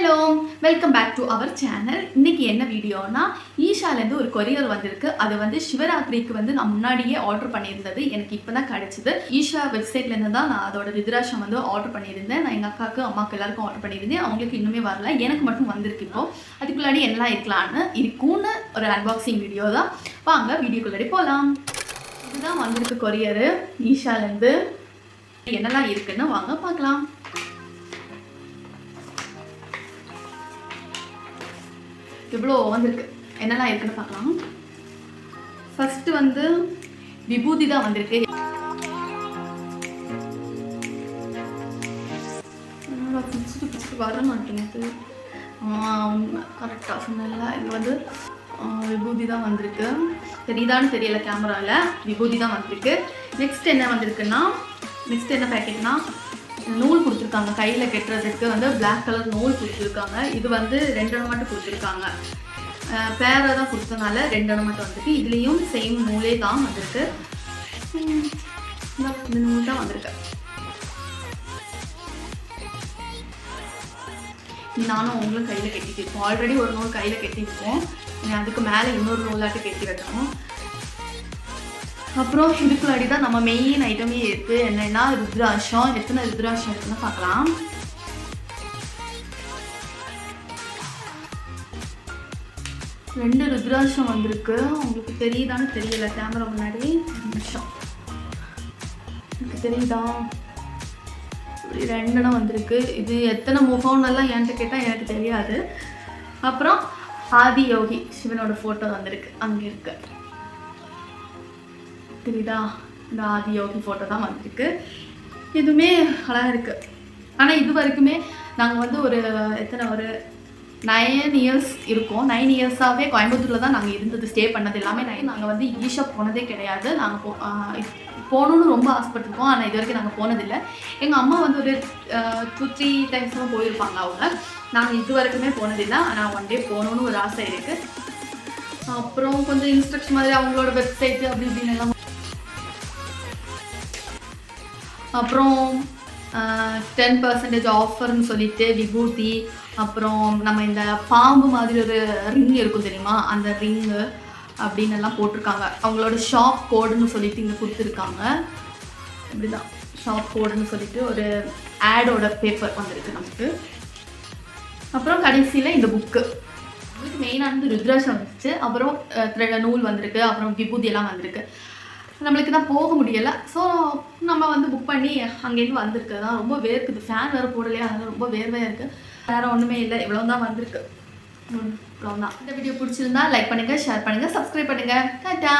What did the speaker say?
Hello, welcome back to our channel. இன்றைக்கி என்ன வீடியோனா, ஈஷாலேருந்து ஒரு கொரியர் வந்திருக்கு. அது வந்து சிவராத்திரிக்கு வந்து நான் முன்னாடியே ஆர்டர் பண்ணியிருந்தது. எனக்கு இப்போ தான் கிடச்சிது. ஈஷா வெப்சைட்லேருந்து தான் நான் அதோட ருத்ராட்சம் வந்து ஆர்டர் பண்ணியிருந்தேன். நான் எங்கள் அக்காவுக்கு அம்மாவுக்கு எல்லாருக்கும் ஆர்டர் பண்ணியிருந்தேன். அவங்களுக்கு இன்னுமே வரல, எனக்கு மட்டும் வந்திருக்கு. இப்போது அதுக்குள்ளாடி எல்லாம் இருக்குன்னு ஒரு அன்பாக்சிங் வீடியோ தான். வாங்க வீடியோக்குள்ளாடி போகலாம். இதுதான் வந்திருக்கு கொரியரு ஈஷாலேருந்து. என்னெல்லாம் இருக்குன்னு வாங்க பார்க்கலாம். இவ்வளோ வந்திருக்கு, என்னெல்லாம் இருக்குன்னு பார்க்கலாம். ஃபஸ்ட்டு வந்து விபூதி தான் வந்திருக்கு. பிடிச்சிட்டு வர மாட்டேங்குது. கரெக்டாக சொன்னல. இது வந்து விபூதி தான் வந்திருக்கு. தெரியுதான்னு தெரியல கேமராவில். விபூதி தான் வந்திருக்கு. நெக்ஸ்ட் என்ன வந்திருக்குன்னா, நெக்ஸ்ட் என்ன பேக்கெட்னா, நூல் கொடுத்துருக்காங்க. கையில் கெட்டுறதுக்கு வந்து பிளாக் கலர் நூல் கொடுத்துருக்காங்க. இது வந்து 2 எண்ணம் மட்டும் கொடுத்துருக்காங்க. பேரை தான் கொடுத்தனால 2 எண்ணம் மட்டும் வந்திருக்கு. இதுலேயும் சேம் நூலே தான் வந்திருக்கு. இந்த நூல் தான் வந்திருக்கு. நானும் அவங்களும் கையில் கட்டிட்டு இருக்கோம். ஆல்ரெடி ஒரு நூல் கையில் கட்டியிருக்கோம். அதுக்கு மேலே இன்னொரு நூலாட்டு கட்டி வைக்கணும். அப்புறம் இதுக்குள்ளாடி தான் நம்ம மெயின் ஐட்டமே இருக்குது. என்னென்னா ருத்ராட்சம். எத்தனை ருத்ராட்சம் இருக்குன்னு பார்க்கலாம். ரெண்டு ருத்ராட்சம் வந்திருக்கு. உங்களுக்கு தெரியுதான்னு தெரியல கேமரா முன்னாடி. நிமிஷம், எனக்கு தெரியுதா? 2 எண்ணம் வந்திருக்கு. இது எத்தனை முகம்னெல்லாம் என்கிட்ட கேட்டால் எனக்கு தெரியாது. அப்புறம் ஆதியோகி சிவனோட ஃபோட்டோ வந்திருக்கு. அங்கே இருக்கு, தெரியுதா? இந்த ஆதியோகி ஃபோட்டோ தான் வந்திருக்கு. இதுவுமே அழகாக இருக்குது. ஆனால் இது வரைக்குமே நாங்கள் வந்து ஒரு 9 இயர்ஸ் இருக்கோம். 9 இயர்ஸாகவே கோயம்புத்தூரில் தான் நாங்கள் இருந்தது, ஸ்டே பண்ணது எல்லாமே. நாங்கள் வந்து ஈஷா போனதே கிடையாது. நாங்கள் போகணுன்னு ரொம்ப ஆசைப்பட்டிருக்கோம். ஆனால் இது வரைக்கும் நாங்கள் போனதில்லை. எங்கள் அம்மா வந்து ஒரு 2-3 டைம்ஸ் தான் போயிருப்பாங்க அவங்க. நாங்கள் இது வரைக்குமே போனதில்லை. ஆனால் ஒன் டே போகணுன்னு ஒரு ஆசை இருக்குது. அப்புறம் கொஞ்சம் இன்ஸ்ட்ரக்ஷன் மாதிரி அவங்களோட வெப்சைட்டு அப்படி இப்படின்னு எல்லாம். அப்புறம் 10% ஆஃபர்னு சொல்லிட்டு விபூதி. அப்புறம் நம்ம இந்த பாம்பு மாதிரி ஒரு ரிங் இருக்கும் தெரியுமா, அந்த ரிங்கு அப்படின்னு எல்லாம் போட்டிருக்காங்க. அவங்களோட ஷாப் கோடுன்னு சொல்லிட்டு இங்கே கொடுத்துருக்காங்க. இப்படிதான் ஷாப் கோடுன்னு சொல்லிட்டு ஒரு ஆடோட பேப்பர் வந்திருக்கு நமக்கு. அப்புறம் கடைசியில் இந்த புக்கு. இதுக்கு மெயினானது ருத்ராட்சம் வந்துச்சு. அப்புறம் நூல் வந்திருக்கு. அப்புறம் விபூதி எல்லாம் வந்திருக்கு. நம்மளுக்கு தான் போக முடியலை. ஸோ நம்ம வந்து புக் பண்ணி அங்கேருந்து வந்திருக்கு. தான் ரொம்ப வேர்க்குது. ஃபேன் வேறு போடலையா, அதனால் ரொம்ப வேர்வையாக இருக்குது. வேறு ஒன்றுமே இல்லை. இவ்வளோ தான் வந்திருக்கு. இவ்வளோ தான். இந்த வீடியோ பிடிச்சிருந்தா லைக் பண்ணுங்கள், ஷேர் பண்ணுங்கள், சப்ஸ்கிரைப் பண்ணுங்கள். டாடா.